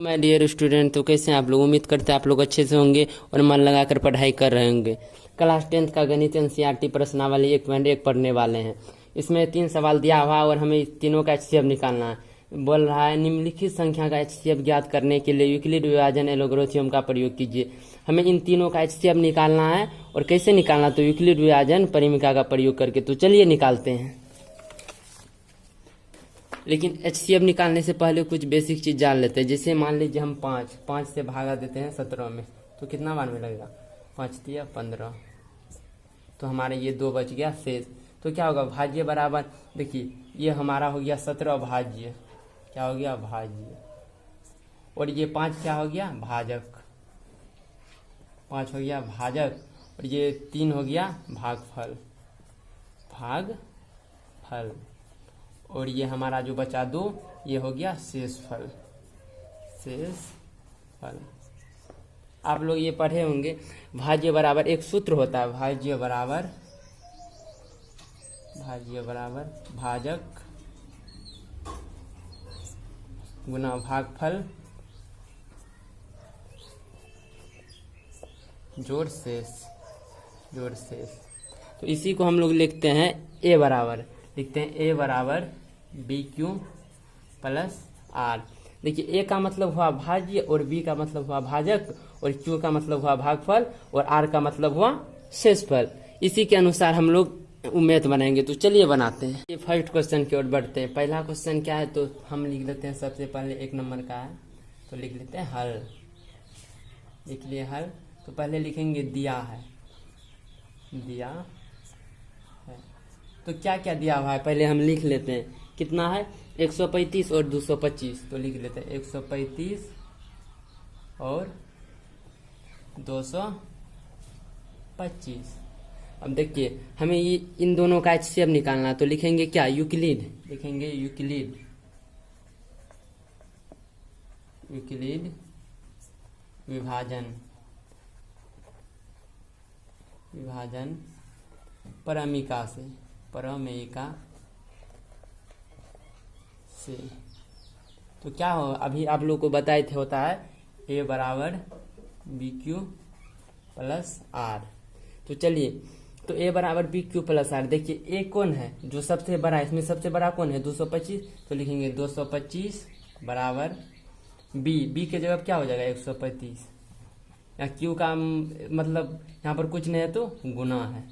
My dear student, तो कैसे हैं आप लोग। उम्मीद करते हैं आप लोग अच्छे से होंगे और मन लगाकर पढ़ाई कर रहे होंगे। क्लास 10th का गणित एनसीईआरटी प्रश्नावली 1.1 पढ़ने वाले हैं। इसमें 3 सवाल दिया हुआ और हमें तीनों का एचसीएफ निकालना है। बोल रहा है निम्नलिखित संख्या का एचसीएफ ज्ञात करने के लिए यूक्लिड विभाजन एलोगोरिथम का प्रयोग कीजिए। हमें इन तीनों का एचसीएफ निकालना है और कैसे निकालना, तो यूक्लिड विभाजन परिमिका का प्रयोग करके। तो चलिए निकालते हैं। लेकिन एचसीएफ निकालने से पहले कुछ बेसिक चीज जान लेते हैं। जैसे मान लीजिए हम 5 से भागा देते हैं 17 में, तो कितना बार में लगेगा, 5 तिया 15, तो हमारे ये 2 बच गया शेष। तो क्या होगा, भाज्य बराबर, देखिए ये हमारा हो गया 17 भाज्य, क्या हो गया भाज्य, और ये 5 क्या हो गया भाजक, 5 हो गया भाजक, और ये 3 हो गया भागफल, भागफल, और ये हमारा जो बचा 2, ये हो गया शेषफल, शेषफल। आप लोग ये पढ़े होंगे, भाज्य बराबर एक सूत्र होता है, भाज्य बराबर भाजक गुना भागफल जोड़ शेष। तो इसी को हम लोग लिखते हैं ए बराबर बी क्यू प्लस आर। देखिए ए का मतलब हुआ भाज्य और बी का मतलब हुआ भाजक और क्यू का मतलब हुआ भागफल और आर का मतलब हुआ शेषफल। इसी के अनुसार हम लोग मैथ बनाएंगे। तो चलिए बनाते हैं। ये फर्स्ट क्वेश्चन की ओर बढ़ते हैं। पहला क्वेश्चन क्या है, तो हम लिख लेते हैं। सबसे पहले 1 नंबर का है, तो लिख लेते हैं हल, लिख लिए हल। तो पहले लिखेंगे दिया है, तो क्या क्या दिया हुआ है पहले हम लिख लेते हैं। कितना है, 135 और 225, तो लिख लेते हैं 135 और 225। अब देखिए हमें ये इन दोनों का एचसीएफ निकालना है, तो लिखेंगे क्या, यूक्लिड, लिखेंगे यूक्लिड विभाजन परमिका से। तो क्या हो, अभी आप लोग को बताए थे, होता है ए बराबर बी क्यू प्लस आर। तो चलिए, तो ए बराबर बी क्यू प्लस आर। देखिए ए कौन है, जो सबसे बड़ा है, इसमें सबसे बड़ा कौन है, 225, तो लिखेंगे 225 बराबर बी के जगह क्या हो जाएगा 135। या क्यू का मतलब यहाँ पर कुछ नहीं है तो गुना है।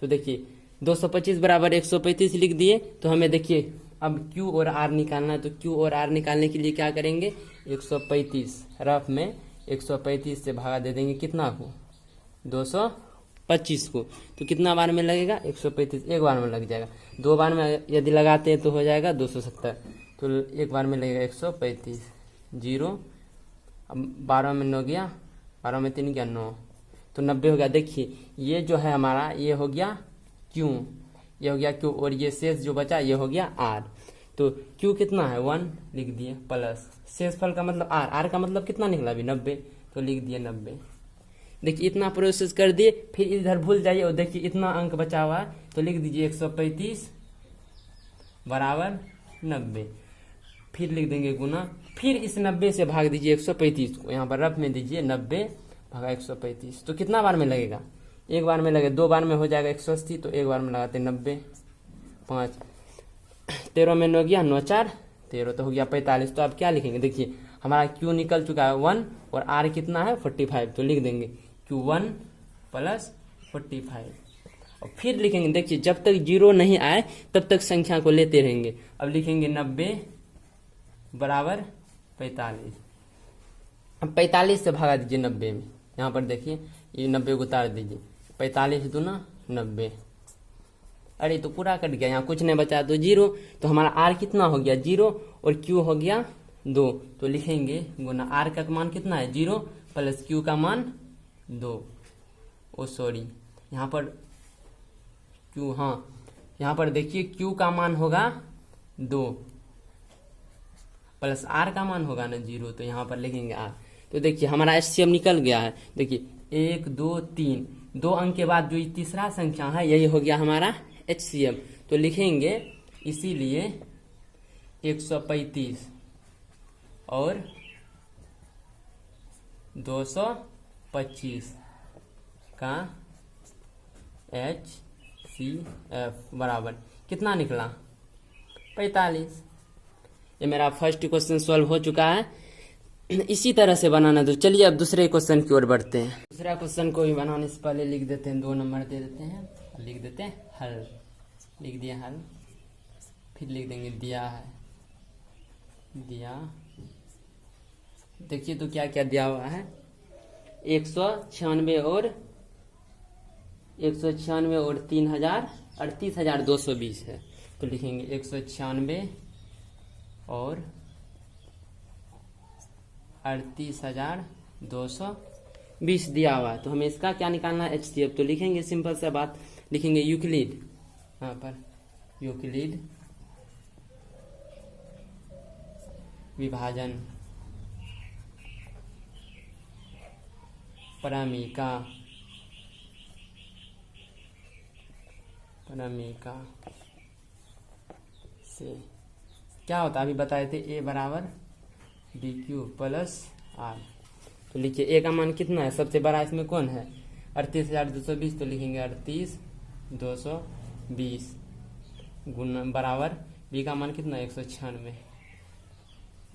तो देखिए 225 बराबर 135 लिख दिए। तो हमें देखिए अब क्यू और आर निकालना है। तो क्यू और आर निकालने के लिए क्या करेंगे, 135 रफ में 135 से भागा दे देंगे कितना को, 225 को। तो कितना बार में लगेगा, 135 एक बार में लग जाएगा। 2 बार में यदि लगाते हैं तो हो जाएगा 270। तो एक बार में लगेगा 135, 0, अब 12 में 9 गया, 12 में 3 गया 9, तो 90 हो गया। देखिए ये जो है हमारा, ये हो गया क्यू, ये हो गया क्यू, और ये शेष जो बचा ये हो गया आर। तो क्यू कितना है 1 लिख दिए, प्लस शेषफल का मतलब आर का मतलब कितना निकला अभी 90, तो लिख दिए 90। देखिए इतना प्रोसेस कर दिए, फिर इधर भूल जाइए और देखिए इतना अंक बचा हुआ है, तो लिख दीजिए 135 बराबर 90, फिर लिख देंगे गुना, फिर इस 90 से भाग दीजिए 135 को, यहाँ पर रफ में दीजिए 90 भागा 135। तो कितना बार में लगेगा, एक बार में लगे, 2 बार में हो जाएगा 180, तो एक बार में लगाते 90, 5, 13 में 9 गया 9 4 13, तो हो गया 45। तो आप क्या लिखेंगे, देखिए हमारा क्यू निकल चुका है 1 और आर कितना है 45, तो लिख देंगे Q1 प्लस 45। और फिर लिखेंगे, देखिए जब तक 0 नहीं आए तब तक संख्या को लेते रहेंगे। अब लिखेंगे 90 बराबर 45। अब 45 से भागा दीजिए 90 में, यहाँ पर देखिए ये 90 को उतार दीजिए, 45 दूना 90, अरे तो पूरा कट गया, यहाँ कुछ नहीं बचा तो 0। तो हमारा आर कितना हो गया 0 और क्यू हो गया 2, तो लिखेंगे गुना आर का मान कितना है 0 प्लस क्यू का मान 2। ओ सॉरी, यहाँ पर क्यू, हाँ यहाँ पर देखिए क्यू का मान होगा 2 प्लस आर का मान होगा ना 0, तो यहाँ पर लिखेंगे आर। तो देखिए हमारा एचसीएफ निकल गया है। देखिए 1 2 3, 2 अंक के बाद जो तीसरा संख्या है यही हो गया हमारा एचसीएफ। तो लिखेंगे इसीलिए 135 और 225 का HCF बराबर कितना निकला 45। ये मेरा फर्स्ट क्वेश्चन सॉल्व हो चुका है। इसी तरह से बनाना। तो चलिए अब दूसरे क्वेश्चन की ओर बढ़ते हैं। दूसरा क्वेश्चन को भी बनाने से पहले लिख देते हैं, 2 नंबर दे देते हैं, लिख देते हैं हल। लिख दिया हल, फिर लिख देंगे दिया है, दिया। देखिए तो क्या क्या दिया हुआ है, 196 और 3000 38,220 है। तो लिखेंगे 196 और 38,220 दिया हुआ है। तो हमें इसका क्या निकालना है, HCF। तो लिखेंगे सिंपल सा बात, लिखेंगे यूक्लिड, यहाँ पर यूक्लिड विभाजन पारमीका से क्या होता है, अभी बताए थे A बराबर BQ प्लस R। तो लिखिए A का मान कितना है, सबसे बड़ा इसमें कौन है, 38,220। तो लिखेंगे 38,220 गुना बराबर B का मान कितना है 196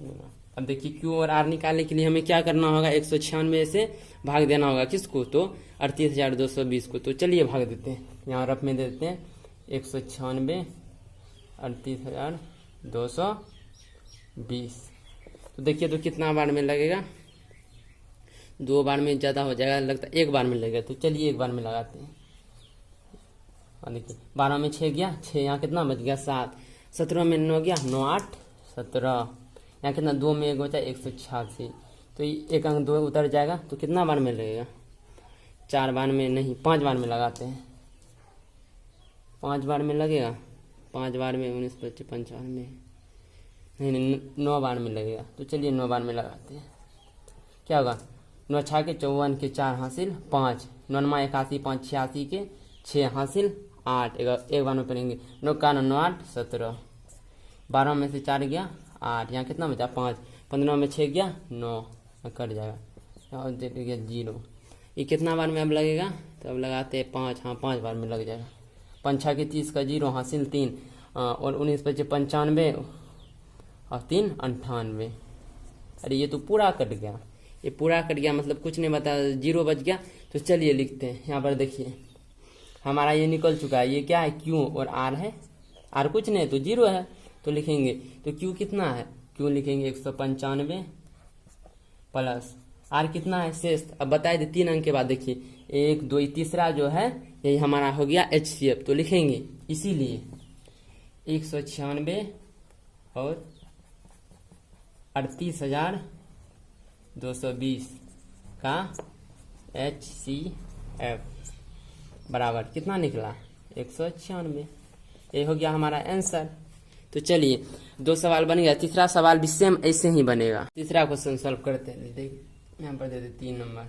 गुना। अब देखिए Q और R निकालने के लिए हमें क्या करना होगा, 196 से भाग देना होगा किसको, तो 38,220 को। तो चलिए भाग देते हैं, यहाँ रफ में दे देते हैं 196 38,220। तो देखिए तो कितना बार में लगेगा, 2 बार में ज़्यादा हो जाएगा, लगता है 1 बार में लगेगा। तो चलिए 1 बार में लगाते हैं। और देखिए 12 में 6 गया, 6 यहाँ कितना बच गया 7, 17 में 9 गया, 9 8 17, यहाँ कितना 2 में 1 होता है 186। तो 1 अंक 2 उतर जाएगा। तो कितना बार में लगेगा, 4 बार में नहीं, 5 बार में लगाते हैं। 5 बार में लगेगा, 5 बार में 19 25 95 नहीं 9 बार में लगेगा। तो चलिए 9 बार में लगाते हैं। क्या होगा, 9 6 के 54 के 4 हासिल 5, 9 81 5 86 के 6 हासिल 8, एक बार में पढ़ेंगे 9 का 9 8 17, 12 में से 4 गया 8, यहाँ कितना बचा 5, 15 में 6 गया 9, कट जाएगा, यहाँ दे गया 0। ये कितना बार में अब लगेगा, तो अब लगाते हैं 5, हाँ 5 बार में लग जाएगा। 5 6 के 30 का 0 हासिल 3, और 19 25 95 और 3 98। अरे ये तो पूरा कट गया, ये पूरा कट गया मतलब कुछ नहीं बता, 0 बच गया। तो चलिए लिखते हैं, यहाँ पर देखिए हमारा ये निकल चुका है। ये क्या है, Q और R है, R कुछ नहीं तो 0 है। तो लिखेंगे तो Q कितना है, Q लिखेंगे 195 प्लस R कितना है शेष। अब बताए थे 3 अंक के बाद, देखिए 1 2 तीसरा जो है यही हमारा हो गया HCF। तो लिखेंगे इसीलिए 196 और 38,220 का HCF बराबर कितना निकला 196। ये हो गया हमारा आंसर। तो चलिए 2 सवाल बन गया, तीसरा सवाल भी सेम ऐसे ही बनेगा। तीसरा क्वेश्चन सॉल्व करते हैं। देखिए यहाँ पर दे दे 3 नंबर,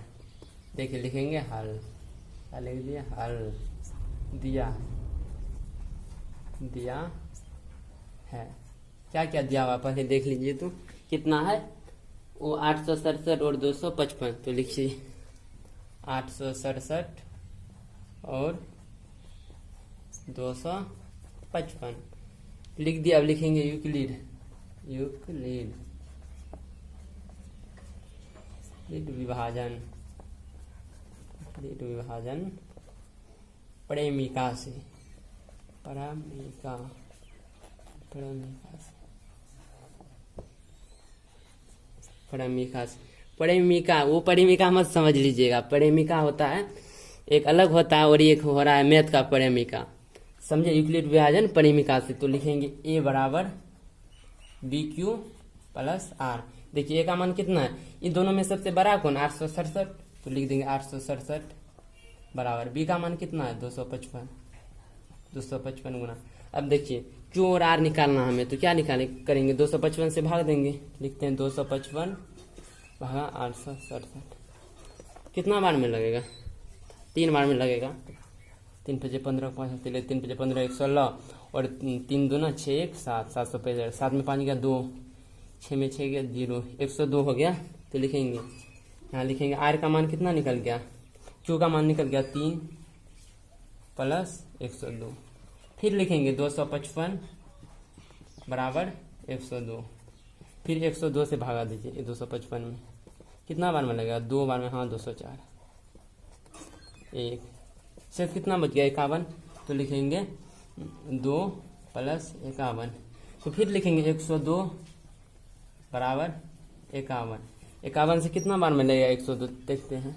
देखिए लिखेंगे हल, क्या लिख दिया हल, दिया है। क्या क्या दिया हुआ पहले देख लीजिए, तो कितना है वो 867 और 255। तो लिखिए 867 और 255 लिख दिया। अब लिखेंगे यूक्लिड विभाजन पारमीका से पारमीका वो पारमीका मत समझ लीजिएगा। पारमीका होता है एक अलग होता है, और एक हो रहा है मैथ का पारमीका, समझे। यूक्लिड विभाजन पारमीका से। तो लिखेंगे A बराबर BQ प्लस R। देखिए A का मान कितना है, ये दोनों में सबसे बड़ा कौन, 867। तो लिख देंगे 867 बराबर B का मान कितना है 255 गुना। अब देखिए Q और R निकालना हमें, तो क्या करेंगे 255 से भाग देंगे। लिखते हैं 255 भागा 867। कितना बार में लगेगा, 3 बार में लगेगा। 3 5 15 5 3 5 15 116 और 3 2 6 1 7 765, 7 में 5 गया 2, 6 में 6 गया 0, 102 हो गया। तो लिखेंगे यहाँ लिखेंगे आर का मान कितना निकल गया, क्यू का मान निकल गया 3 प्लस 102। फिर लिखेंगे 255 बराबर 102। फिर 102 से भागा दीजिए, 255 में कितना बार में लगेगा, 2 बार में, हाँ 204। एक सिर्फ कितना बच गया 51, तो लिखेंगे 2 प्लस 51। तो फिर लिखेंगे 102 बराबर 51। 51 से कितना बार में लगेगा 102, देखते हैं।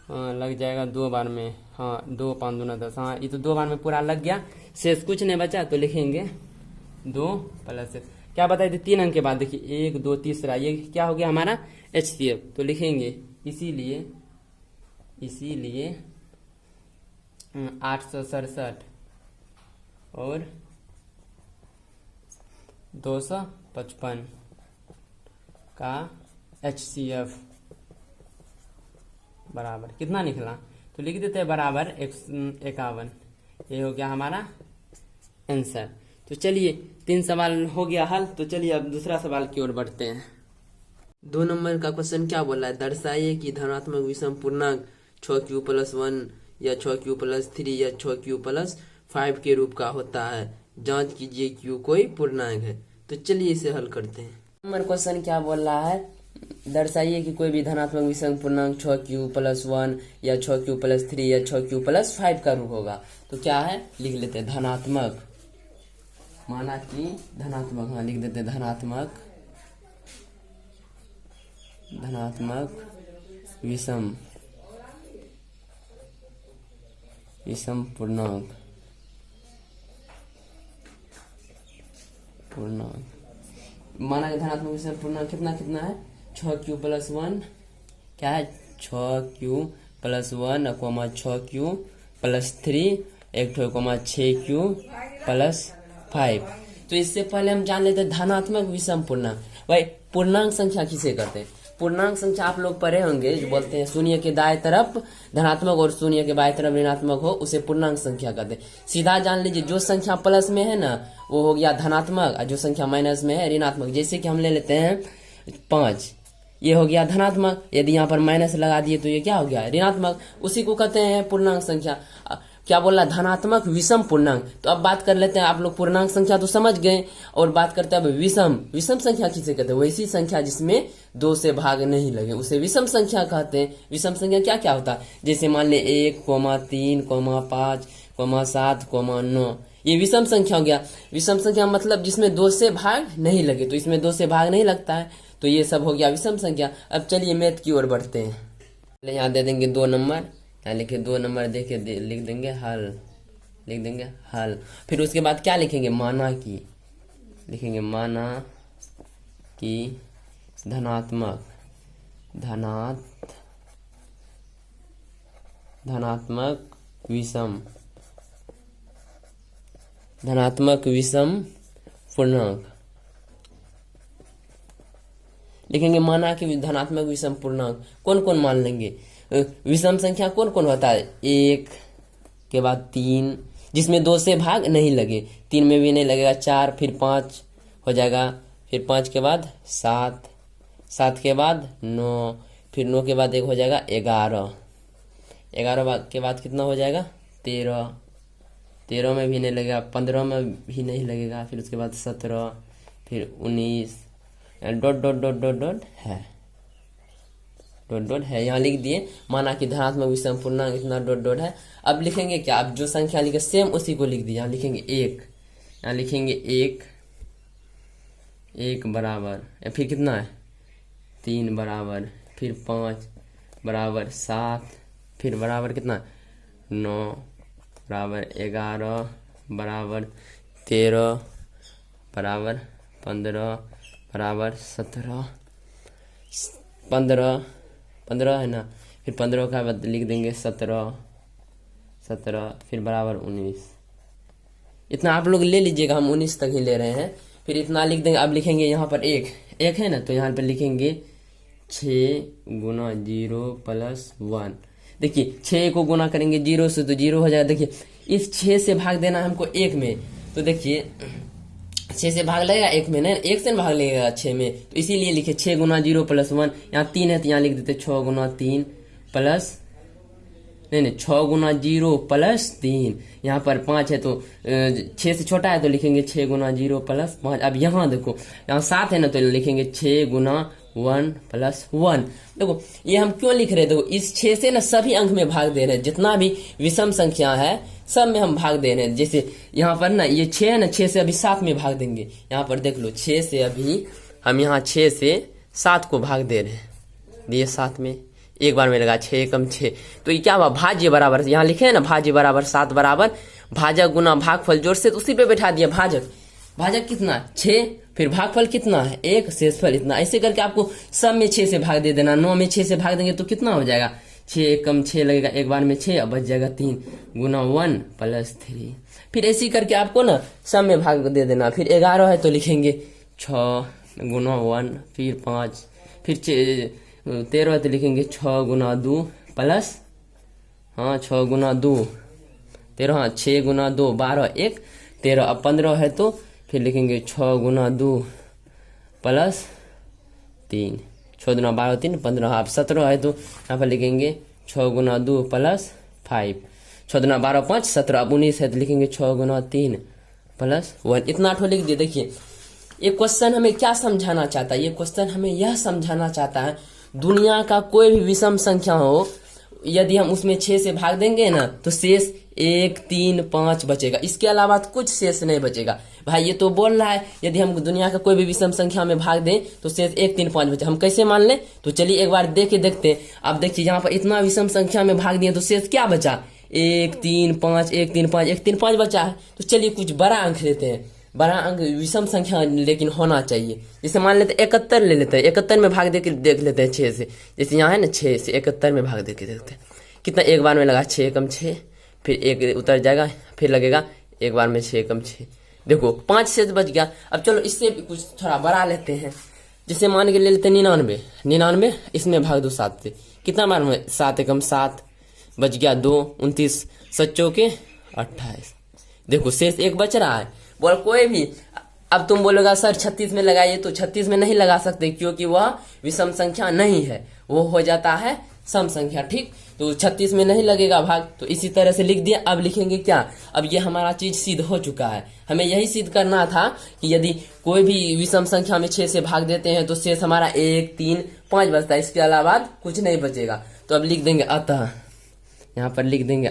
हाँ लग जाएगा 2 बार में, हाँ 2 5 दूना 10, हाँ ये तो 2 बार में पूरा लग गया, शेष कुछ नहीं बचा। तो लिखेंगे 2 प्लस, क्या बताए थे 3 अंक के बाद, देखिए 1 2 तीसरा, ये क्या हो गया हमारा HCF। तो लिखेंगे इसीलिए 867 और 255 का HCF बराबर कितना निकला, तो लिख देते हैं बराबर 51। ये हो गया हमारा आंसर। तो चलिए 3 सवाल हो गया हल। तो चलिए अब दूसरा सवाल की ओर बढ़ते हैं। 2 नंबर का क्वेश्चन क्या बोला है, दर्शाइए कि धनात्मक विषम पूर्णांक 6q+1 या 6q+3 या 6q+5 के रूप का होता है। जांच कीजिए q कोई पूर्णांक है। तो चलिए इसे हल करते हैं। नंबर क्वेश्चन क्या बोल रहा है, दर्शाइए कि कोई भी धनात्मक विषम पूर्णांक 6q+1 या 6q+3 या 6q+5 का रूप होगा। तो क्या है, लिख लेते हैं धनात्मक, माना कि धनात्मक, हाँ लिख देते हैं धनात्मक विषम पूर्णांक माना कि धनात्मक विषम पूर्णांक कितना कितना है, 6q+1 क्या है, 6q+1 अकोमा 6q+3 एक ठो कोमा 6q+5। तो इससे पहले हम जान लेते हैं धनात्मक विषम पूर्णांक। भाई पूर्णांक संख्या किसे कहते हैं, पूर्णांक संख्या आप लोग पढ़े होंगे, जो बोलते हैं शून्य के दाएं तरफ धनात्मक और शून्य के बाएं तरफ ऋणात्मक हो, उसे पूर्णांक संख्या कहते हैं। सीधा जान लीजिए, जो संख्या प्लस में है ना वो हो गया धनात्मक, और जो संख्या माइनस में है ऋणात्मक। जैसे कि हम ले लेते हैं 5, ये हो गया धनात्मक, यदि यहाँ पर माइनस लगा दिए तो ये क्या हो गया ऋणात्मक। उसी को कहते हैं पूर्णांक संख्या। क्या बोला, धनात्मक विषम पूर्णांक। तो अब बात कर लेते हैं, आप लोग पूर्णांक संख्या तो समझ गए, और बात करते हैं अब विषम संख्या किसे कहते हैं, वैसी संख्या जिसमें 2 से भाग नहीं लगे उसे विषम संख्या कहते हैं। विषम संख्या क्या क्या होता है, जैसे मान ले 1, 3, 5, 7, 9, ये विषम संख्या हो गया। विषम संख्या मतलब जिसमें 2 से भाग नहीं लगे, तो इसमें 2 से भाग नहीं लगता है, तो ये सब हो गया विषम संख्या। अब चलिए मैथ की ओर बढ़ते हैं। यहाँ दे देंगे 2 नंबर, यहाँ लिखे 2 नंबर देखे लिख देंगे हल। फिर उसके बाद क्या लिखेंगे, माना कि, लिखेंगे माना कि धनात्मक विषम पूर्णांक लिखेंगे। माना कि धनात्मक विषम पूर्णांक कौन कौन मान लेंगे, विषम संख्या कौन कौन होता है, 1 के बाद 3 जिसमें 2 से भाग नहीं लगे, 3 में भी नहीं लगेगा, 4, फिर 5 हो जाएगा, फिर 5 के बाद 7, 7 के बाद 9, फिर 9 के बाद एक हो जाएगा 11, 11 के बाद कितना हो जाएगा 13, 13 में भी नहीं लगेगा, 15 में भी नहीं लगेगा, फिर उसके बाद 17, फिर 19 डॉट है यहाँ लिख दिए। माना कि धनात्मक विषम पूर्णांक इतना डॉट है। अब लिखेंगे क्या, अब जो संख्या लिखे सेम उसी को लिख दिए। यहाँ लिखेंगे 1, यहाँ लिखेंगे 1 बराबर, या फिर कितना है 3 बराबर, फिर 5 बराबर 7, फिर बराबर कितना 9 बराबर 11 बराबर 13 बराबर 15 बराबर 17, 15 है ना, फिर 15 का बाद लिख देंगे 17, फिर बराबर 19। इतना आप लोग ले लीजिएगा, हम 19 तक ही ले रहे हैं। फिर इतना लिख देंगे। अब लिखेंगे यहाँ पर 1 है ना, तो यहाँ पर लिखेंगे 6 गुना 0 प्लस 1। देखिए 6 को गुना करेंगे 0 से तो 0 हो जाएगा। देखिए इस 6 से भाग देना हमको 1 में, तो देखिए 6 से भाग लगेगा, 1 में नहीं, 1 से भाग लगेगा 6 में, तो इसीलिए लिखे 6 गुना 0 प्लस 1। यहाँ 3 है तो यहाँ लिख देते 6 गुना 3 प्लस, नहीं 6 गुना 0 प्लस 3। यहाँ पर 5 है तो 6 से छोटा है तो लिखेंगे 6 गुना 0 प्लस 5। अब यहाँ देखो, यहाँ 7 है ना तो लिखेंगे 6 गुना 1 प्लस 1। देखो ये हम क्यों लिख रहे हैं, देखो इस 6 से ना सभी अंक में भाग दे रहे हैं, जितना भी विषम संख्या है सब में हम भाग दे रहे हैं। जैसे यहाँ पर ना ये 6 है ना, 6 से अभी 7 में भाग देंगे। यहाँ पर देख लो 6 से अभी हम यहाँ 6 से 7 को भाग दे रहे हैं, दिए 7 में, एक बार में लगा 6 एकम 6। तो ये क्या हुआ, भाज्य बराबर, यहाँ लिखे है ना भाज्य बराबर 7 बराबर भाजक गुना भागफल, जोड़ से तो उसी पे बैठा दिया भाजक। भाजक कितना 6, फिर भागफल कितना है 1, शेषफल इतना। ऐसे करके आपको सब में 6 से भाग दे देना। 9 में 6 से भाग देंगे तो कितना हो जाएगा, 6 एकम 6 लगेगा, एक बार में 6, अब बच जाएगा 3 गुना 1 प्लस 3। फिर ऐसे करके आपको ना सब में भाग दे देना। फिर 11 है तो लिखेंगे 6 गुना 1, फिर 5, फिर 13 है तो लिखेंगे 6 गुना 2 प्लस, हाँ 6 गुना 2 13, हाँ 6 गुना 2 12 1 13। अब 15 है तो फिर लिखेंगे 6 गुना 2 प्लस 3, 6 गुना 12 3 15। अब 17 है तो यहाँ पर लिखेंगे 6 गुना 2 प्लस 5, 6 गुना 12 5 17। अब 19 है तो लिखेंगे 6 गुना 3 प्लस 1। इतना ठो लिख दिए। देखिए ये क्वेश्चन हमें क्या समझाना चाहता है, ये क्वेश्चन हमें यह समझाना चाहता है दुनिया का कोई भी विषम संख्या हो, यदि हम उसमें 6 से भाग देंगे ना तो शेष 1 3 5 बचेगा, इसके अलावा कुछ शेष नहीं बचेगा। भाई ये तो बोल रहा है यदि हम दुनिया का कोई भी विषम संख्या में भाग दें तो शेष 1 3 5 बचे। हम कैसे मान लें, तो चलिए एक बार देख के देखते हैं। अब देखिए यहाँ पर इतना विषम संख्या में भाग दिए तो शेष क्या बचा, 1 3 5 1 3 5 1 3 5 बचा है। तो चलिए कुछ बड़ा अंक लेते हैं, बड़ा अंक विषम संख्या लेकिन होना चाहिए। जैसे मान लेते 71 ले लेते हैं, 71 में भाग दे के देख लेते हैं 6 से। जैसे यहाँ है ना 6 से 71 में भाग दे के देखते हैं कितना, एक बार में लगा 6 एकम 6, फिर 1 उतर जाएगा, फिर लगेगा एक बार में 6 एकम 6। देखो 5 से बच गया। अब चलो इससे भी कुछ थोड़ा बड़ा लेते हैं। जैसे मान के ले लेते हैं 99, 99 इसमें भाग दो 7 से, कितना बार में 7 एकम 7 बच गया 2, 29 7 के 28। देखो शेष 1 बच रहा है। बोल कोई भी, अब तुम बोलोगा सर 36 में लगाइए, तो 36 में नहीं लगा सकते क्योंकि वह विषम संख्या नहीं है, वो हो जाता है सम संख्या। ठीक, तो 36 में नहीं लगेगा भाग, तो इसी तरह से लिख दिया। अब लिखेंगे क्या, अब ये हमारा चीज सिद्ध हो चुका है। हमें यही सिद्ध करना था कि यदि कोई भी विषम संख्या में 6 से भाग देते हैं तो शेष हमारा 1 3 5 बचता है, इसके अलावा कुछ नहीं बचेगा। तो अब लिख देंगे अतः, यहाँ पर लिख देंगे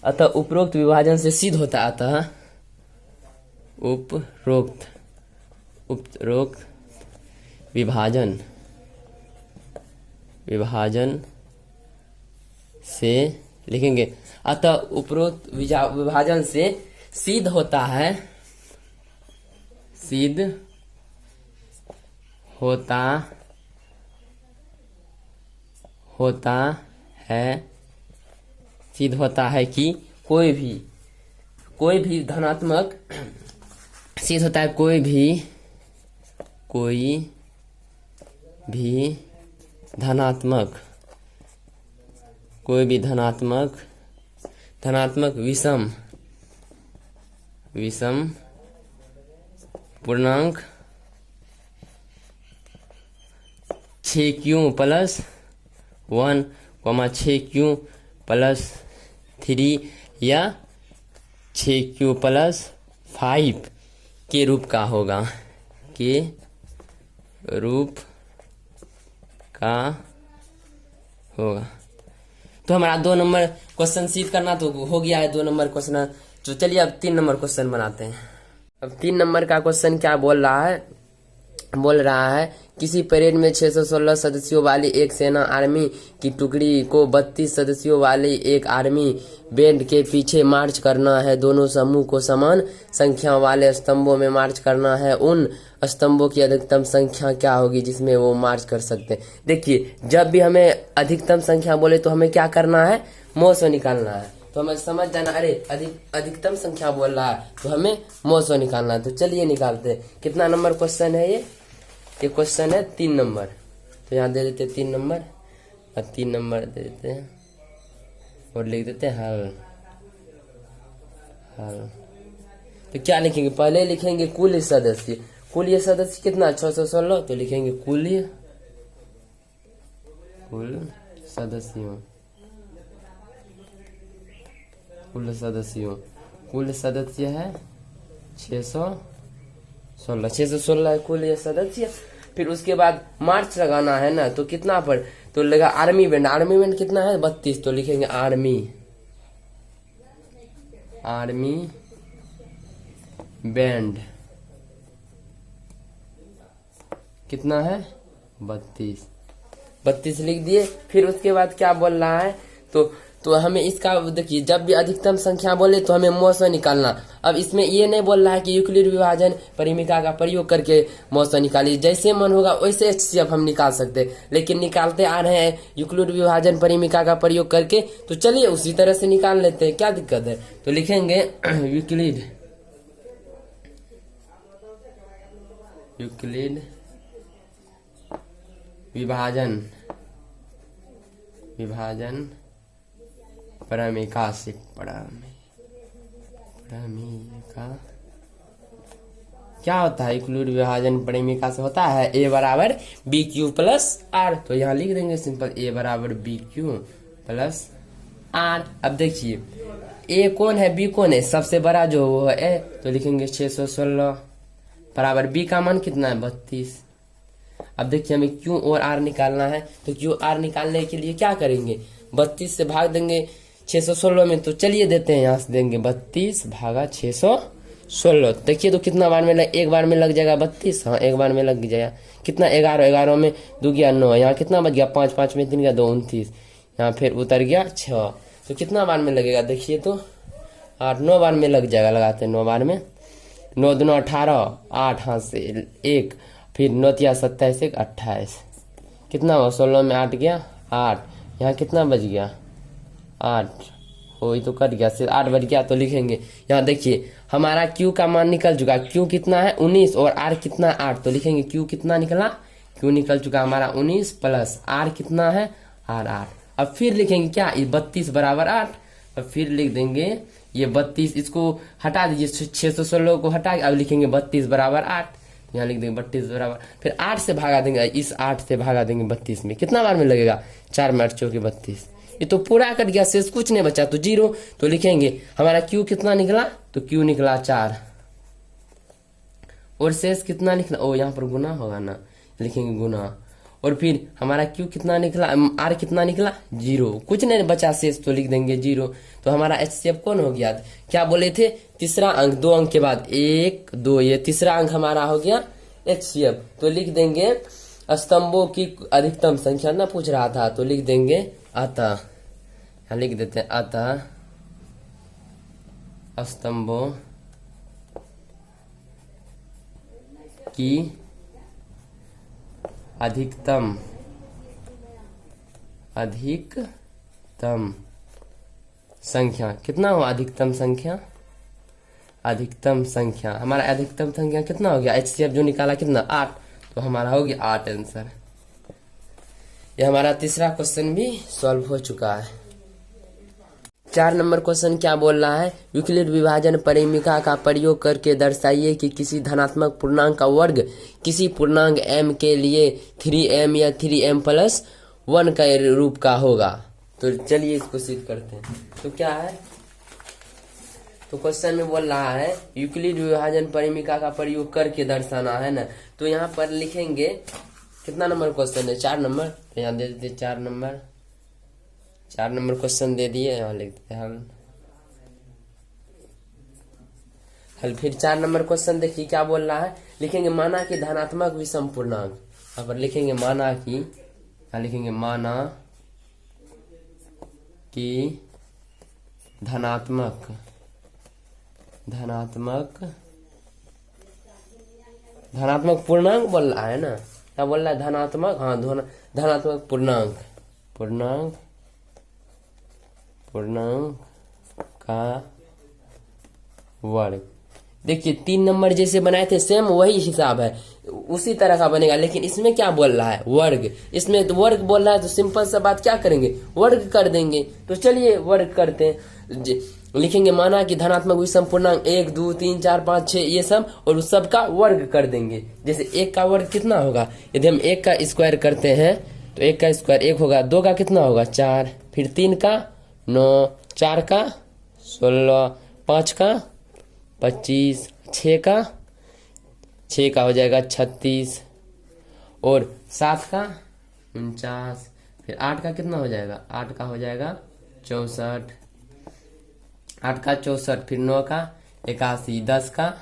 अतः उपरोक्त विभाजन से सिद्ध होता है। अतः उपरोक्त विभाजन से लिखेंगे, अतः उपरोक्त विभाजन से सिद्ध होता है, सिद्ध होता है कि कोई भी धनात्मक, सिद्ध होता है कोई भी धनात्मक विषम पूर्णांक 6q प्लस 1, 6q प्लस 3 या 6q प्लस 5 के रूप का होगा, तो हमारा 2 नंबर क्वेश्चन सिद्ध करना तो हो गया है, 2 नंबर क्वेश्चन। तो चलिए अब 3 नंबर क्वेश्चन बनाते हैं। अब 3 नंबर का क्वेश्चन क्या बोल रहा है किसी परेड में 616 सदस्यों वाली एक सेना आर्मी की टुकड़ी को 32 सदस्यों वाली एक आर्मी बैंड के पीछे मार्च करना है। दोनों समूह को समान संख्या वाले स्तंभों में मार्च करना है। उन स्तंभों की अधिकतम संख्या क्या होगी जिसमें वो मार्च कर सकते हैं। देखिए जब भी हमें अधिकतम संख्या बोले तो हमें क्या करना है, मोसो निकालना है। तो हमें समझ जाना, अरे अधिकतम संख्या बोल रहा है तो हमें मोसो निकालना है। तो चलिए निकालते हैं। कितना नंबर क्वेश्चन है ये क्वेश्चन है 3 नंबर। तो यहाँ दे देते 3 नंबर और 3 नंबर दे देते हैं और लिख देते हैं हल। तो क्या लिखेंगे, पहले लिखेंगे कुल सदस्य। कुल सदस्य कितना 616, तो लिखेंगे कुल सदस्यों। कुल सदस्यों, कुल सदस्य है 616, 616 है कुल ये सदस्य। फिर उसके बाद मार्च लगाना है ना, तो कितना पर, तो लगा आर्मी बैंड। आर्मी बैंड कितना है 32, तो लिखेंगे आर्मी बैंड कितना है 32 लिख दिए। फिर उसके बाद क्या बोल रहा है, तो हमें इसका देखिए, जब भी अधिकतम संख्या बोले तो हमें मौसा निकालना। अब इसमें ये नहीं बोल रहा है कि यूक्लिड विभाजन परिमिका का प्रयोग करके मौसा निकालिए, जैसे मन होगा वैसे एचसीएफ हम निकाल सकते, लेकिन निकालते आ रहे हैं यूक्लिड विभाजन परिमिका का प्रयोग करके, तो चलिए उसी तरह से निकाल लेते हैं, क्या दिक्कत है। तो लिखेंगे यूक्लिड विभाजन परिमिका से परिमिका क्या होता है, यूक्लिड विभाजन परिमिका से होता है a बराबर बी क्यू प्लस आर। तो यहाँ लिख देंगे सिंपल a बराबर बी क्यू प्लस आर। अब देखिए a कौन है b कौन है, सबसे बड़ा जो वो है a, तो लिखेंगे 616 बराबर b का मान कितना है 32। अब देखिए हमें q और r निकालना है, तो q r निकालने के लिए क्या करेंगे, 32 से भाग देंगे 616 में, तो चलिए देते हैं, यहाँ से देंगे 32 भागा 616। देखिए तो कितना बार में एक बार में लग जाएगा 32, हाँ एक बार में लग जाएगा कितना 11, 11 में 2 गया 9, यहाँ कितना बच गया 5, 5 में 3 गया 2, 29, यहाँ फिर उतर गया 6। तो कितना बार में लगेगा, देखिए तो 8, 9 बार में लग जाएगा, लगाते हैं 9 बार में, 9 दूना 18, 8 हाथ से 1, फिर 9 तिया 27, 1 28, कितना हुआ 16 में 8 गया 8, यहाँ कितना बच गया 8, वही तो कट गया, सिर्फ 8 बच गया। तो लिखेंगे यहाँ देखिए हमारा Q का मान निकल चुका, Q कितना है 19 और R कितना 8, तो लिखेंगे Q कितना निकला, Q निकल चुका हमारा 19 प्लस R कितना है R 8। अब फिर लिखेंगे क्या, ये 32 बराबर 8। अब फिर लिख देंगे ये 32, इसको हटा दीजिए 616 को हटा के, अब लिखेंगे 32 बराबर 8, यहाँ लिख देंगे 32 बराबर, फिर 8 से भागा देंगे, इस 8 से भागा देंगे 32 में, कितना बार में लगेगा 4 में 8 चौके 32, ये तो पूरा कट गया, शेष कुछ नहीं बचा तो 0। तो लिखेंगे हमारा Q कितना निकला, तो Q निकला 4 और शेष कितना निकला, ओ यहाँ पर गुना होगा ना, लिखेंगे गुना। और फिर हमारा Q कितना निकला, R कितना निकला 0, कुछ नहीं बचा शेष, तो लिख देंगे 0। तो हमारा HCF कौन हो गया, क्या बोले थे, तीसरा अंक, 2 अंक के बाद 1 2, ये तीसरा अंक हमारा हो गया HCF। तो लिख देंगे स्तंभों की अधिकतम संख्या ना पूछ रहा था, तो लिख देंगे अतः, यहाँ लिख देते हैं अतः स्तंभों की अधिकतम संख्या कितना हो, अधिकतम संख्या हमारा अधिकतम संख्या कितना हो गया, HCF जो निकाला कितना 8, तो हमारा हो गया 8 आंसर। ये हमारा तीसरा क्वेश्चन भी सॉल्व हो चुका है। 4 नंबर क्वेश्चन क्या बोल रहा है, यूक्लिड विभाजन परिमिका का प्रयोग करके दर्शाइए कि किसी धनात्मक पूर्णांक का वर्ग किसी पूर्णांक m के लिए 3m या 3m प्लस 1 का रूप का होगा। तो चलिए इसको सिद्ध करते हैं। तो क्या है, तो क्वेश्चन में बोल रहा है यूक्लिड विभाजन परिमिका का प्रयोग करके दर्शाना है ना, तो यहाँ पर लिखेंगे कितना नंबर क्वेश्चन है, 4 नंबर, तो यहाँ दे देते 4 नंबर क्वेश्चन दे दिए, यहाँ लिख देते हैं हल। फिर 4 नंबर क्वेश्चन देखिए क्या बोल रहा है, लिखेंगे माना कि धनात्मक विषम पूर्णांक, यहाँ पर लिखेंगे माना कि, यहाँ लिखेंगे माना कि धनात्मक पूर्णांक बोल रहा है ना, क्या बोल रहा है धनात्मक, हाँ धनात्मक पूर्णांक का वर्ग देखिए 3 नंबर जैसे बनाए थे सेम वही हिसाब है, उसी तरह का बनेगा। लेकिन इसमें क्या बोल रहा है, वर्ग। इसमें तो वर्ग बोल रहा है, तो सिंपल सा बात क्या करेंगे, वर्ग कर देंगे। तो चलिए वर्ग करते हैं। लिखेंगे माना कि धनात्मक विषम पूर्णांक 1 2 3 4 5 6 ये सब, और उस सब का वर्ग कर देंगे। जैसे 1 का वर्ग कितना होगा, यदि हम 1 का स्क्वायर करते हैं तो 1 का स्क्वायर 1 होगा, 2 का कितना होगा 4, फिर 3 का 9, 4 का 16, 5 का 25, 6 का हो जाएगा 36, और 7 का 49, फिर 8 का कितना हो जाएगा, 8 का हो जाएगा 64, 8 का 64, फिर 9 का 81, 10 का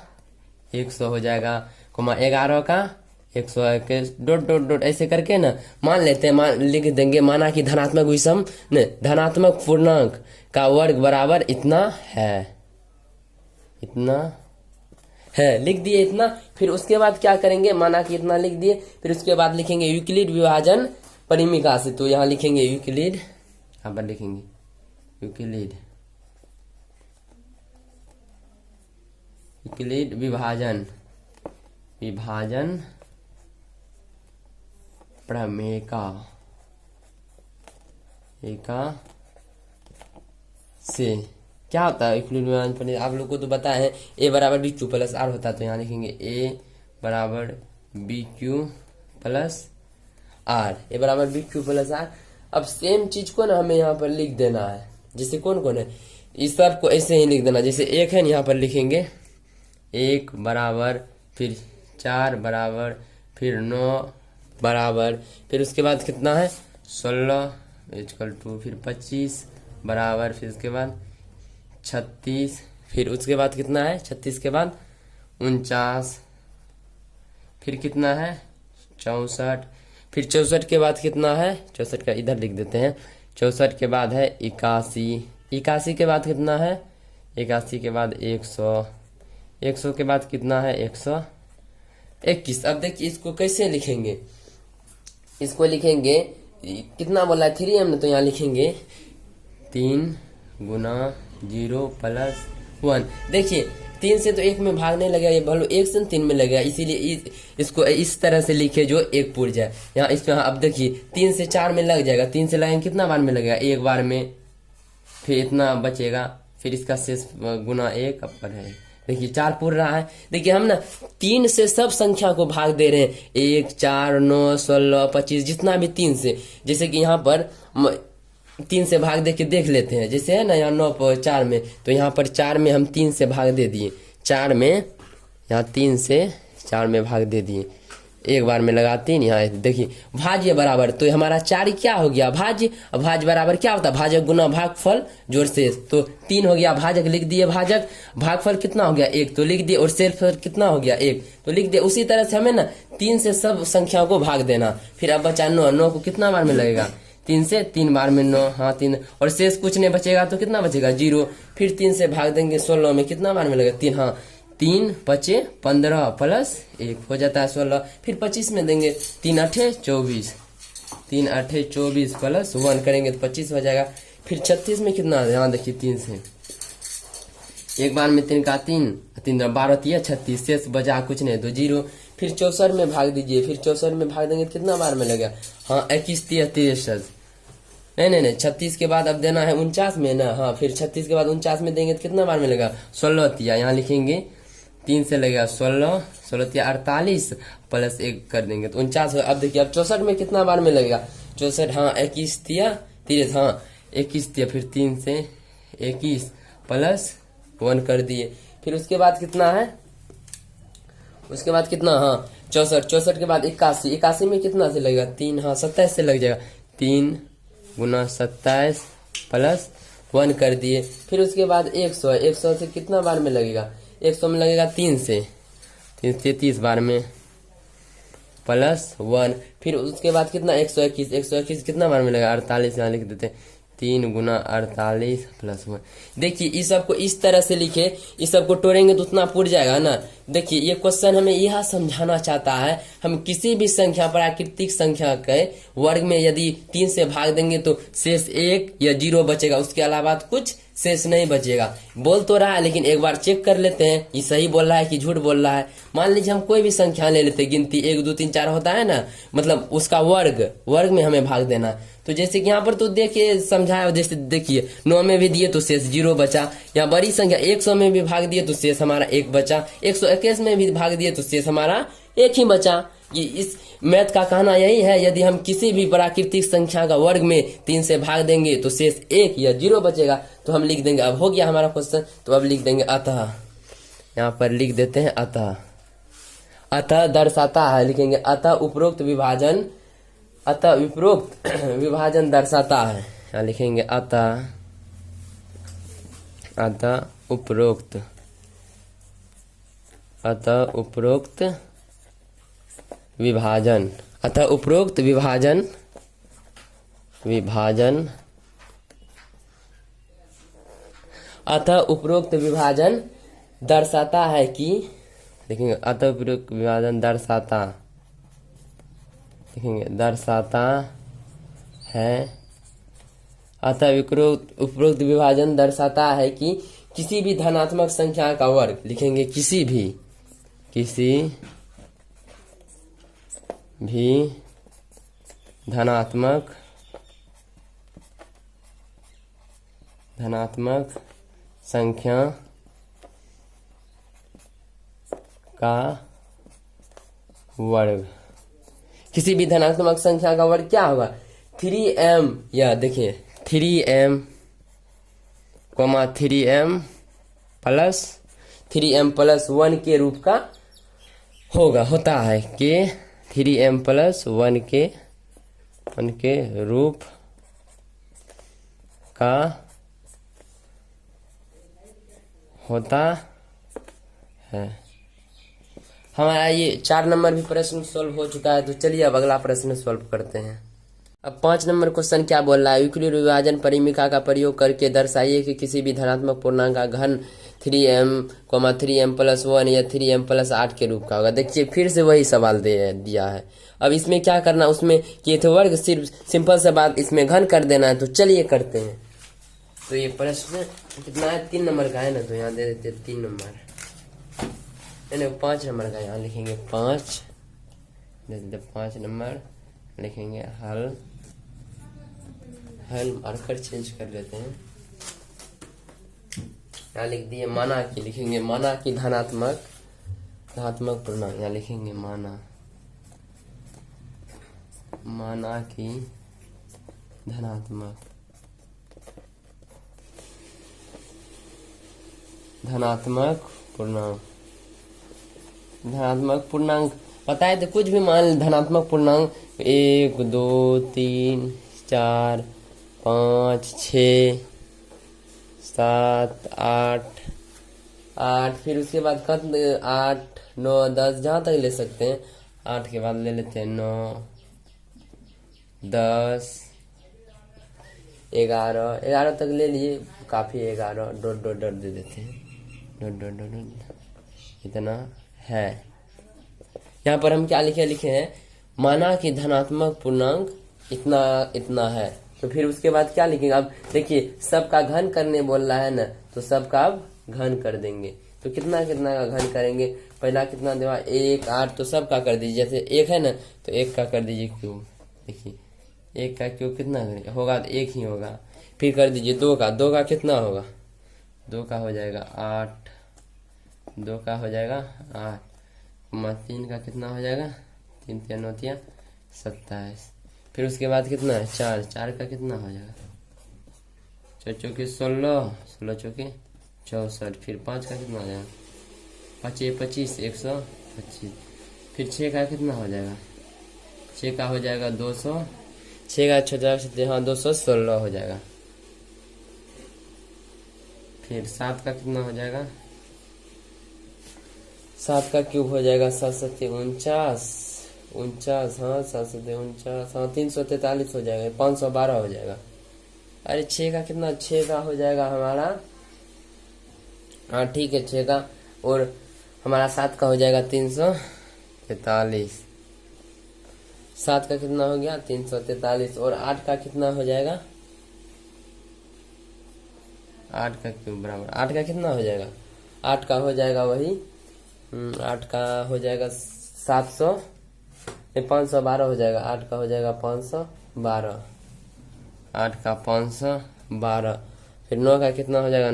100 हो जाएगा, 11 का 121, डॉट डॉट डॉट ऐसे करके ना मान लेते हैं, लिख देंगे माना कि धनात्मक विषम ने धनात्मक पूर्णांक का वर्ग बराबर इतना है, इतना है, लिख दिए इतना। फिर उसके बाद क्या करेंगे, माना कि इतना लिख दिए, फिर उसके बाद लिखेंगे यूक्लिड विभाजन परिमिका से। तो यहाँ लिखेंगे यूक्लिड, यहाँ पर लिखेंगे यूक्लिड विभाजन प्रमेयका से क्या होता है यूक्लिड विभाजन प्रमेय, आप लोग को तो पता है a बराबर बी क्यू प्लस आर होता है। तो यहाँ लिखेंगे a बराबर बी क्यू प्लस आर, ए बराबर बी क्यू प्लस आर। अब सेम चीज को ना हमें यहाँ पर लिख देना है। जैसे कौन कौन है, इस सब को ऐसे ही लिख देना। जैसे 1 है, यहाँ पर लिखेंगे 1 बराबर, फिर 4 बराबर, फिर 9 बराबर, फिर उसके बाद कितना है 16 इक्वल टू, फिर 25 बराबर, फिर उसके बाद 36, फिर उसके बाद कितना है 36 के बाद 49, फिर कितना है 64, फिर 64 के बाद कितना है 64 का इधर लिख देते हैं, 64 के बाद है 81, 81 के बाद कितना है 81 के बाद 100, 100 के बाद कितना है 121। अब देखिए इसको कैसे लिखेंगे, इसको लिखेंगे कितना बोला है 3m ने, तो यहाँ लिखेंगे 3 गुना 0 प्लस 1। देखिए 3 से तो 1 में भाग नहीं लगेगा, ये भलो 1 से 3 में लगेगा, इसीलिए इसको इस तरह से लिखे जो 1 पूर जाए। यहाँ इसमें अब देखिए 3 से 4 में लग जाएगा, 3 से लगेंगे कितना बार में लगेगा 1 बार में, फिर इतना बचेगा, फिर इसका शेष गुना 1 अपर है। देखिए 4 पूर रहा है। देखिए हम ना 3 से सब संख्या को भाग दे रहे हैं, 1 4 9 16 25 जितना भी 3 से। जैसे कि यहाँ पर 3 से भाग दे के देख लेते हैं, जैसे है ना यहाँ 9 पर 4 में, तो यहाँ पर 4 में हम 3 से भाग दे दिए, 4 में यहाँ 3 से 4 में भाग दे दिए, एक बार में लगा 3, यहाँ देखिए भाज्य बराबर, तो हमारा 4 क्या हो गया भाज्य। अब भाज्य बराबर क्या होता है, भाजक गुना भागफल जोड़ शेष। तो 3 हो गया भाजक, लिख दिए भाजक, भागफल कितना हो गया 1 तो लिख दिए, और शेषफल कितना हो गया 1 तो लिख दिए। उसी तरह से हमें ना 3 से सब संख्याओं को भाग देना। फिर अब बचा 9, 9 को कितना बार में लगेगा 3 से 3 बार में 9, हाँ 3, और शेष कुछ नहीं बचेगा तो कितना बचेगा 0। फिर 3 से भाग देंगे 16 में, कितना बार में लगेगा 3, हाँ 3 5 15 प्लस 1 हो जाता है 16। फिर 25 में देंगे 3 8 24, 3 8 24 प्लस 1 करेंगे तो 25 हो जाएगा। फिर 36 में कितना है, यहाँ देखिए 3 से एक बार में 3 का 3 3 12 3 36, शेष बचा कुछ नहीं तो 0। फिर 64 में भाग दीजिए, फिर 64 में भाग देंगे तो कितना बार में लगेगा, हाँ 21 33, नहीं 36 के बाद अब देना है 49 में ना, हाँ फिर 36 के बाद 49 में देंगे तो कितना बार में लगेगा 16 तिया, यहाँ लिखेंगे 3 से लगेगा 16, 16 तिया 48 प्लस 1 कर देंगे तो 49। अब देखिए अब 64 में कितना बार में लगेगा 64, हाँ 21 तिया 30, हाँ 21 तिया, फिर 3 से 21 प्लस 1 कर दिए। फिर उसके बाद कितना है, उसके बाद कितना, हाँ 64 के बाद 81 में कितना से लगेगा 3, हाँ 27 से लग जाएगा, 3 गुना 27 प्लस 1 कर दिए। फिर उसके बाद 100 से कितना बार में लगेगा 100 में लगेगा 3 से 30 बार में प्लस 1। फिर उसके बाद कितना 121 कितना बार में लगेगा 48, यहाँ लिख देते 3 गुना 48 प्लस 1। देखिए इस सब को इस तरह से लिखे, इस सब को तोड़ेंगे तो उतना पुर जाएगा ना। देखिए ये क्वेश्चन हमें यह समझाना चाहता है, हम किसी भी संख्या प्राकृतिक संख्या के वर्ग में यदि 3 से भाग देंगे तो शेष 1 या 0 बचेगा, उसके अलावा कुछ शेष नहीं बचेगा। बोल तो रहा है लेकिन एक बार चेक कर लेते हैं ये सही बोल रहा है कि झूठ बोल रहा है। मान लीजिए हम कोई भी संख्या ले लेते, गिनती 1 2 3 4 होता है ना, मतलब उसका वर्ग में हमें भाग देना। तो जैसे कि यहाँ पर तो देखिए समझाया, जैसे देखिए 9 में भी दिए तो शेष 0 बचा, या बड़ी संख्या 100 में भी भाग दिए तो शेष हमारा 1 बचा, 121 में भी भाग दिए तो शेष हमारा 1 ही बचा। ये इस मैथ का कहना यही है, यदि हम किसी भी प्राकृतिक संख्या का वर्ग में 3 से भाग देंगे तो शेष 1 या 0 बचेगा। तो हम लिख देंगे, अब हो गया हमारा क्वेश्चन, तो अब लिख देंगे अतः, यहाँ पर लिख देते हैं अतः। अतः दर्शाता है, लिखेंगे अतः उपरोक्त विभाजन, अतः उपरोक्त विभाजन दर्शाता है, यहाँ लिखेंगे अतः उपरोक्त विभाजन, अतः उपरोक्त विभाजन अतः उपरोक्त विभाजन दर्शाता है कि, देखेंगे अतः उपरोक्त विभाजन दर्शाता, देखेंगे दर्शाता है, अतः उपरोक्त विभाजन दर्शाता है कि किसी भी धनात्मक संख्या का वर्ग, लिखेंगे किसी भी धनात्मक संख्या का वर्ग, किसी भी धनात्मक संख्या का वर्ग क्या होगा 3m, या देखिए 3m प्लस 1 के रूप का होता है, कि 3m प्लस 1 के रूप का होता है। हमारा ये 4 नंबर भी प्रश्न सॉल्व हो चुका है। तो चलिए अब अगला प्रश्न सॉल्व करते हैं। अब 5 नंबर क्वेश्चन क्या बोल रहा है, यूक्लिड विभाजन परिमिका का प्रयोग करके दर्शाइए कि किसी भी धनात्मक पूर्णांक का घन 3m प्लस 1 या 3m प्लस 8 के रूप का होगा। देखिए फिर से वही सवाल दिया है। अब इसमें क्या करना, उसमें कि थे वर्ग, सिर्फ सिंपल सा बात, इसमें घन कर देना है। तो चलिए करते हैं। तो ये प्रश्न कितना है, 3 नंबर का है ना, तो यहाँ दे देते 3 नंबर, नहीं 5 नंबर का, यहाँ लिखेंगे 5, दे देते 5 नंबर, लिखेंगे हल मार्कर चेंज कर लेते हैं। यहाँ लिख दिए माना की, लिखेंगे माना की धनात्मक पूर्णांक, यहाँ लिखेंगे माना की धनात्मक पूर्णांक पता है तो कुछ भी मान, धनात्मक पूर्णांक 1 2 3 4 5 6 7 8, फिर उसके बाद 8 9 10 जहाँ तक ले सकते हैं। 8 के बाद ले लेते हैं 9 10 11 तक ले लिए, काफी 11 डॉट दे देते हैं, डॉट इतना है। यहाँ पर हम क्या लिखे हैं, माना कि धनात्मक पूर्णांक इतना है। तो फिर उसके बाद क्या लिखेंगे, अब देखिए सबका घन करने बोल रहा है ना, तो सबका अब घन कर देंगे। तो कितना का घन करेंगे, पहला कितना देगा 1 8, तो सबका कर दीजिए। जैसे 1 है ना, तो 1 का कर दीजिए क्यूब, देखिए 1 का क्यूब कितना होगा, 1 ही होगा। फिर कर दीजिए 2 का कितना होगा, 2 का हो जाएगा 8, 2 का हो जाएगा 8, 3 का कितना हो जाएगा, 3 3 9 27। फिर उसके बाद कितना है 4 का कितना हो जाएगा, 4 चौके 16, 16 चौके 64। फिर 5 का कितना हो जाएगा, 5 25 125। फिर 6 का कितना हो जाएगा, 6 का हो जाएगा 200, 6 का 6 हाँ 216 हो जाएगा। फिर 7 का कितना हो जाएगा, 7 का क्यूब हो जाएगा 7 7 49, हाँ 7 7 49, हाँ 343 हो जाएगा, 512 हो जाएगा। अरे 6 का कितना, 6 का हो जाएगा हमारा, हाँ ठीक है 6 का, और हमारा 7 का हो जाएगा 343। 7 का कितना हो गया 343, और 8 का कितना हो जाएगा, 8 का क्यों बराबर, 8 का कितना हो जाएगा, 8 का हो जाएगा वही 8 का हो जाएगा 700, 512 हो जाएगा। 8 का हो जाएगा 512, 8 का 512। फिर 9 का कितना हो जाएगा,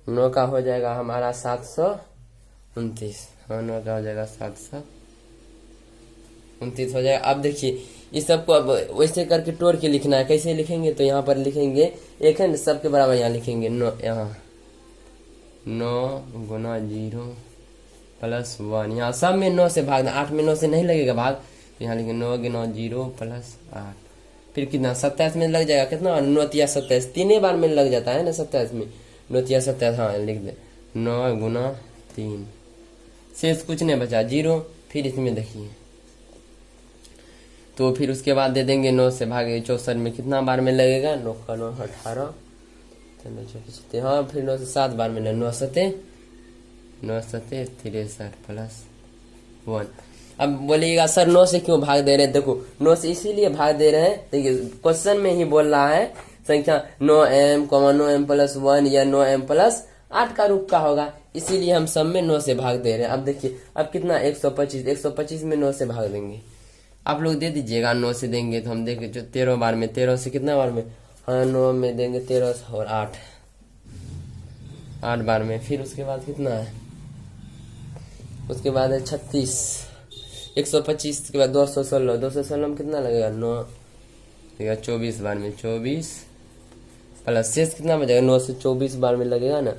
9 का हो जाएगा हमारा 729। हाँ 9 का हो जाएगा 729 हो जाएगा। अब देखिए इस सबको अब वैसे करके तोड़ के लिखना है। कैसे लिखेंगे, तो यहाँ पर लिखेंगे एक है न सबके बराबर, यहाँ लिखेंगे 9, यहाँ 9 गुना 0 प्लस 1, यहाँ सब में 9 से भाग, 8 में 9 से नहीं लगेगा भाग, तो यहाँ लिखेंगे 9 गुना 0 प्लस 8। फिर कितना 27 में लग जाएगा, कितना 9 तिया 27, 3 बार में लग जाता है ना 27 में, 9 तिया 27। हाँ लिख दे 9 गुना 3, शेष कुछ नहीं बचा 0। फिर इसमें देखिए तो फिर उसके बाद दे देंगे 9 से भागे 64 में कितना बार में लगेगा, 9 का 9 18, हाँ फिर 9 से 7 बार में 9 सते 63 प्लस 1। अब बोलिएगा सर 9 से क्यों भाग दे रहे हैं, देखो 9 से इसीलिए भाग दे रहे हैं, देखिए क्वेश्चन में ही बोल रहा है संख्या 9m, 9m प्लस 1 या 9m प्लस 8 का रूप का होगा, इसीलिए हम सब में 9 से भाग दे रहे हैं। अब देखिए अब कितना 125 में 9 से भाग देंगे, आप लोग दे दीजिएगा 9 से देंगे तो हम देंगे जो 13 बार में, 13 से कितना बार में, हाँ 9 में देंगे 13 और 8 बार में। फिर उसके बाद कितना है, उसके बाद है 36, 125 के बाद 216 में कितना लगेगा 9 लगेगा 24 बार में, 24 प्लस शेष कितना बचेगा, 9 से 24 बार में लगेगा ना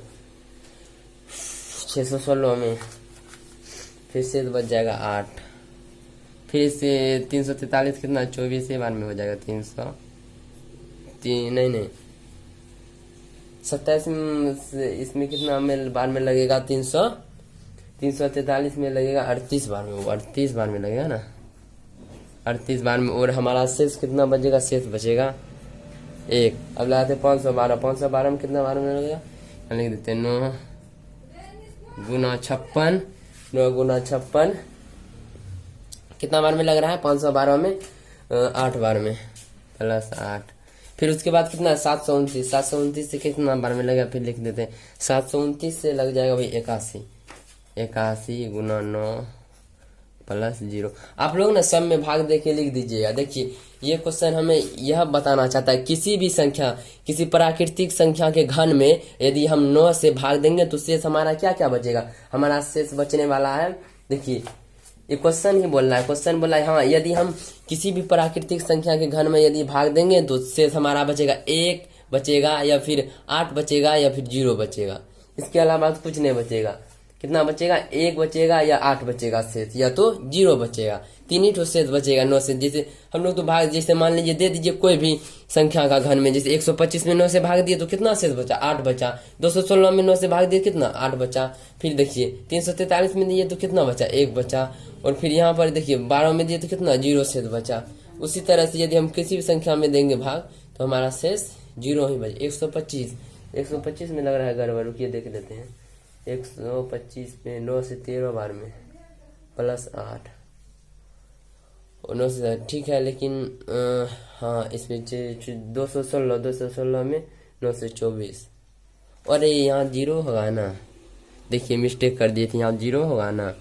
616 में, फिर शेष बच जाएगा 8। फिर से 343 कितना 24 बार में हो जाएगा, 27 इसमें कितना में बार में लगेगा, 343 में लगेगा 38 बार में, वो 38 बार में लगेगा ना 38 बार में। और हमारा शेष कितना बचेगा, शेष बचेगा 1। अब लगाते 512 में कितना बार में लगेगा, लिख देते 9 गुना 56, 9 गुना 56 कितना बार में लग रहा है, 512 में 8 बार में प्लस 8। फिर उसके बाद कितना 729 से कितना बार में लगेगा, फिर लिख देते हैं 729 से लग जाएगा भाई 81 गुना 9 प्लस 0। आप लोग ना सब में भाग दे के लिख दीजिएगा। देखिए ये क्वेश्चन हमें यह बताना चाहता है किसी भी संख्या, किसी प्राकृतिक संख्या के घन में यदि हम 9 से भाग देंगे तो शेष हमारा क्या क्या बचेगा, हमारा शेष बचने वाला है। देखिए ये क्वेश्चन ही बोल रहा है, क्वेश्चन बोला है हाँ यदि हम किसी भी प्राकृतिक संख्या के घन में यदि भाग देंगे तो शेष हमारा बचेगा 1 बचेगा, या फिर 8 बचेगा, या फिर 0 बचेगा, इसके अलावा कुछ नहीं बचेगा। कितना बचेगा, 1 बचेगा या 8 बचेगा शेष, या तो 0 बचेगा, 3 ही शेष बचेगा 9 से। जैसे हम लोग तो भाग, जैसे मान लीजिए दे दीजिए कोई भी संख्या का घन में, जैसे 125 में 9 से भाग दिए तो कितना शेष बचा, 8 बचा। 216 में 9 से भाग दिए कितना, 8 बचा। फिर देखिए 343 में दिए तो कितना बचा, 1 बचा। और फिर यहाँ पर देखिए 12 में दिए तो कितना, 0 शेष बचा। उसी तरह से यदि हम किसी भी संख्या में देंगे भाग तो हमारा शेष 0 ही बचे। 125 में लग रहा है गड़बड़, रुकिए देख लेते हैं। 125 में 9 से 13 बार में प्लस 8 और 9 से, ठीक है, लेकिन हाँ इसमें 216 में 9 से 24, और यहाँ 0 होगा ना, देखिए मिस्टेक कर दिए थे, यहाँ 0 होगा ना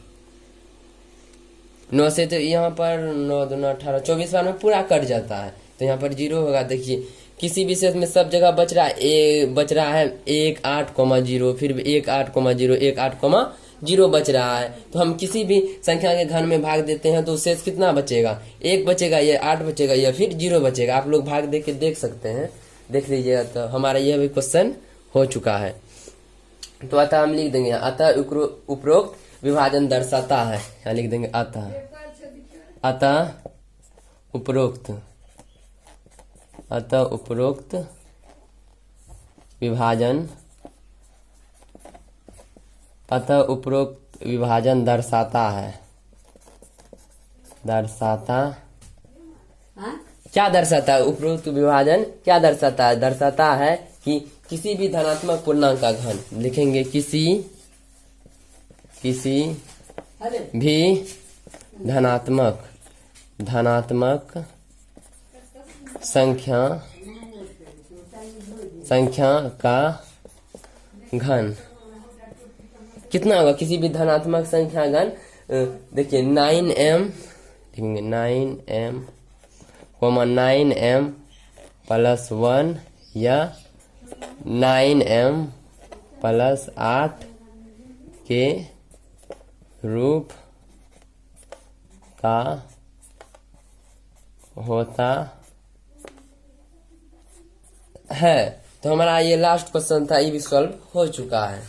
9 से, तो यहाँ पर 9 2 18 24 बार में पूरा कट जाता है, तो यहाँ पर 0 होगा। देखिए किसी विशेष में सब जगह बच रहा है 1 8, 0, फिर 1 8, 0, 1 8, 0 बच रहा है। तो हम किसी भी संख्या के घन में भाग देते हैं तो शेष कितना बचेगा, 1 बचेगा या 8 बचेगा या फिर 0 बचेगा। आप लोग भाग दे के देख सकते हैं, देख लीजिएगा। तो हमारा यह भी क्वेश्चन हो चुका है। तो अतः हम लिख देंगे अतः उपरोक्त विभाजन दर्शाता है, यहाँ लिख देंगे अतः उपरोक्त विभाजन, अतः उपरोक्त विभाजन दर्शाता है, क्या दर्शाता है, उपरोक्त विभाजन क्या दर्शाता है, दर्शाता है कि किसी भी धनात्मक पूर्णांक का घन लिखेंगे, किसी भी धनात्मक संख्या का घन कितना होगा? किसी भी धनात्मक संख्या घन देखिए 9m लिखेंगे, 9m प्लस 1 या 9m प्लस 8 के रूप का होता है। तो हमारा ये लास्ट क्वेश्चन था, ये भी सॉल्व हो चुका है।